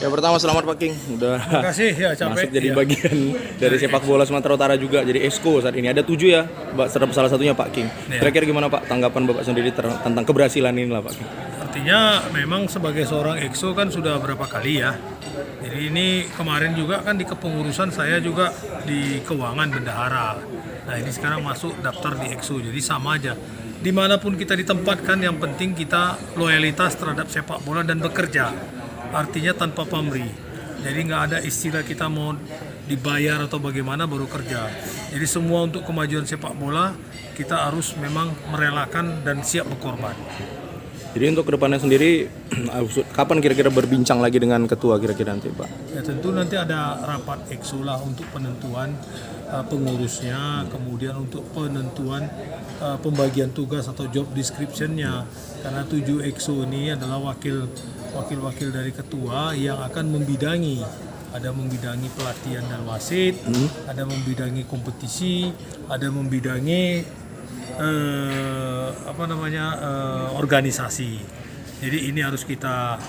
Ya pertama selamat Pak King, udah Terima kasih ya, capek. masuk jadi Iya. bagian dari sepak bola Sumatera Utara juga, jadi Esko saat ini. Ada 7 ya, Mbak, salah satunya Pak King. Iya. Kira-kira gimana Pak tanggapan Bapak sendiri tentang keberhasilan ini lah Pak King? Artinya memang sebagai seorang EXO kan sudah berapa kali ya. Jadi ini kemarin juga kan di kepengurusan saya juga di keuangan bendahara. Nah ini sekarang masuk daftar di EXO, jadi sama aja. Dimanapun kita ditempatkan, yang penting kita loyalitas terhadap sepak bola dan bekerja. Artinya tanpa pamrih. Jadi nggak ada istilah kita mau dibayar atau bagaimana baru kerja. Jadi semua untuk kemajuan sepak bola kita harus memang merelakan dan siap berkorban. Jadi untuk kedepannya sendiri, kapan kira-kira berbincang lagi dengan ketua kira-kira nanti Pak? Ya tentu nanti ada rapat EXO lah untuk penentuan pengurusnya, kemudian untuk penentuan pembagian tugas atau job description-nya. Karena 7 EXO ini adalah wakil-wakil dari ketua yang akan membidangi. Ada membidangi pelatihan dan wasit, ada membidangi kompetisi, ada membidangi organisasi. Jadi ini harus kita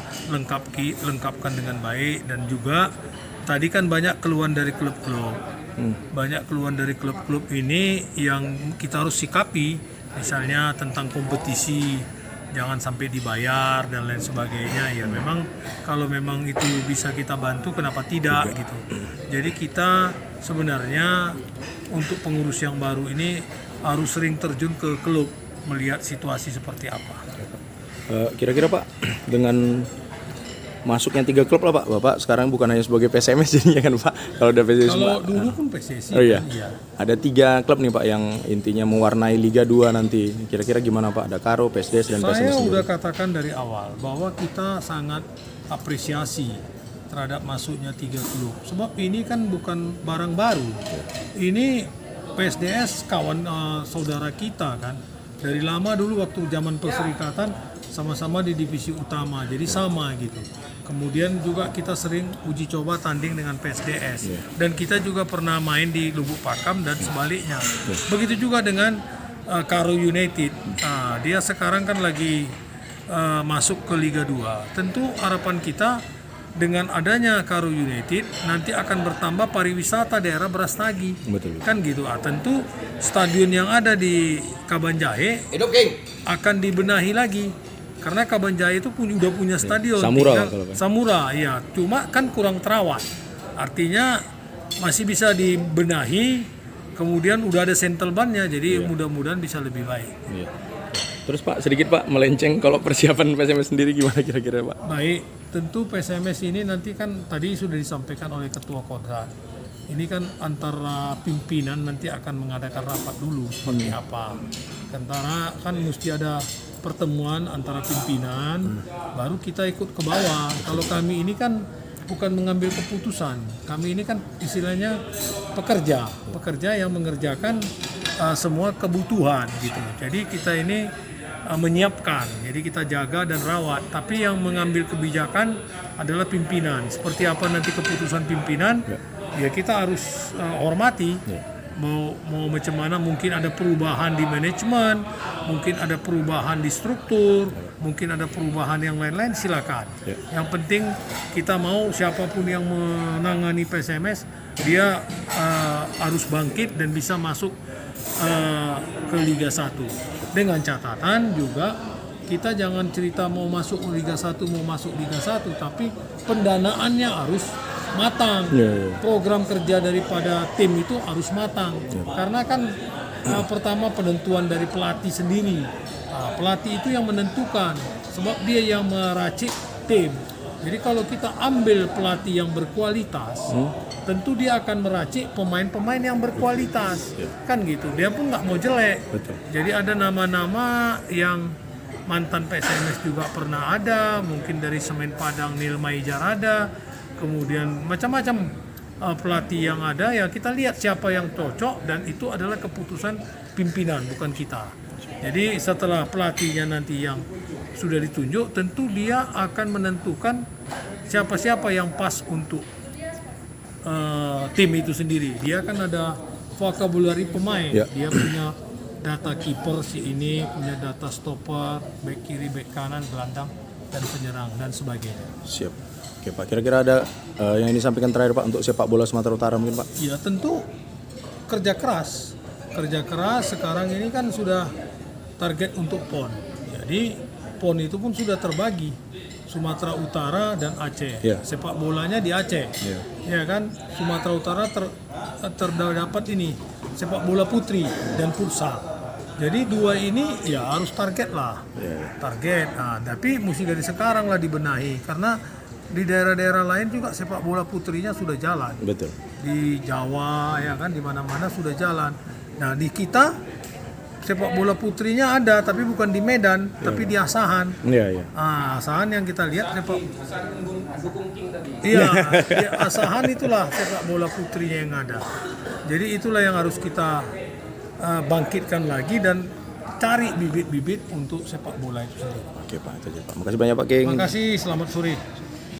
lengkapkan dengan baik. Dan juga tadi kan banyak keluhan dari klub-klub. Banyak keluhan dari klub-klub ini yang kita harus sikapi, misalnya tentang kompetisi jangan sampai dibayar dan lain sebagainya. Ya memang kalau memang itu bisa kita bantu, kenapa tidak gitu. Jadi kita sebenarnya untuk pengurus yang baru ini harus sering terjun ke klub melihat situasi seperti apa. Kira-kira Pak, dengan masuknya 3 klub lah Pak, Bapak sekarang bukan hanya sebagai PSMS jadinya kan Pak, kalau udah PSSI. Kalau dulu pun PSSI. Oh iya. Kan, iya. Ada 3 klub nih Pak yang intinya mewarnai Liga 2 nanti. Kira-kira gimana Pak? Ada Karo, PSDS dan PSMS. Saya sendiri. udah katakan dari awal bahwa kita sangat apresiasi terhadap masuknya 3 klub. Sebab ini kan bukan barang baru. Ini PSDS kawan saudara kita kan. Dari lama dulu waktu zaman perserikatan sama-sama di divisi utama. Jadi sama gitu. Kemudian juga kita sering uji coba tanding dengan PSDS. Dan kita juga pernah main di Lubuk Pakam dan sebaliknya. Begitu juga dengan Karo United. Dia sekarang kan lagi masuk ke Liga 2. Tentu harapan kita dengan adanya Karo United nanti akan bertambah pariwisata daerah Brastagi. Betul. Kan gitu. Tentu stadion yang ada di Kabanjahe akan dibenahi lagi. Karena Kabanjahe itu udah punya stadion. Samura, ya. Cuma kan kurang terawat. Artinya masih bisa dibenahi. Kemudian udah ada central ban-nya, jadi mudah-mudahan bisa lebih baik. Iya. Terus Pak, sedikit Pak melenceng, kalau persiapan PSMS sendiri gimana kira-kira Pak? Baik, tentu PSMS ini nanti kan tadi sudah disampaikan oleh Ketua Kodrat. Ini kan antara pimpinan nanti akan mengadakan rapat dulu seperti apa. Antara kan mesti ada pertemuan antara pimpinan, baru kita ikut ke bawah. Kalau kami ini kan bukan mengambil keputusan, kami ini kan istilahnya pekerja yang mengerjakan semua kebutuhan gitu. Jadi kita ini menyiapkan, jadi kita jaga dan rawat. Tapi yang mengambil kebijakan adalah pimpinan. Seperti apa nanti keputusan pimpinan, ya kita harus hormati. Mau macam mana, mungkin ada perubahan di manajemen, mungkin ada perubahan di struktur, mungkin ada perubahan yang lain-lain, silakan. Yang penting kita mau siapapun yang menangani PSMS, dia harus bangkit dan bisa masuk ke Liga 1. Dengan catatan juga kita jangan cerita mau masuk Liga 1, tapi pendanaannya harus matang. Program kerja daripada tim itu harus matang. Karena kan pertama penentuan dari pelatih sendiri. Pelatih itu yang menentukan, sebab dia yang meracik tim. Jadi kalau kita ambil pelatih yang berkualitas, tentu dia akan meracik pemain-pemain yang berkualitas. Kan gitu. Dia pun nggak mau jelek. Jadi ada nama-nama yang mantan PSMS juga pernah ada, mungkin dari Semen Padang Nil Maijar ada. Kemudian macam-macam pelatih yang ada, ya kita lihat siapa yang cocok, dan itu adalah keputusan pimpinan, bukan kita. Jadi setelah pelatihnya nanti yang sudah ditunjuk, tentu dia akan menentukan siapa-siapa yang pas untuk tim itu sendiri. Dia kan ada vocabulary pemain, dia punya data kiper si ini, punya data stopper, back kiri, back kanan, gelandang, dan penyerang dan sebagainya. Siap. Oke Pak, kira-kira ada yang disampaikan terakhir Pak untuk sepak bola Sumatera Utara mungkin Pak? Ya tentu kerja keras sekarang ini kan sudah target untuk PON. Jadi PON itu pun sudah terbagi Sumatera Utara dan Aceh. Yeah. Sepak bolanya di Aceh, ya kan. Sumatera Utara terdapat ini sepak bola putri dan futsal. Jadi dua ini ya harus target lah, target. Nah, tapi mesti dari sekarang lah dibenahi karena di daerah-daerah lain juga sepak bola putrinya sudah jalan. Betul. Di Jawa ya kan, di mana-mana sudah jalan. Nah di kita sepak bola putrinya ada tapi bukan di Medan, tapi di Asahan. Iya. Asahan yang kita lihat sepak iya, di Asahan itulah sepak bola putrinya yang ada. Jadi itulah yang harus kita bangkitkan lagi dan cari bibit-bibit untuk sepak bola itu sendiri. Oke Pak, itu aja Pak. Makasih banyak Pak King. Terima kasih, selamat sore.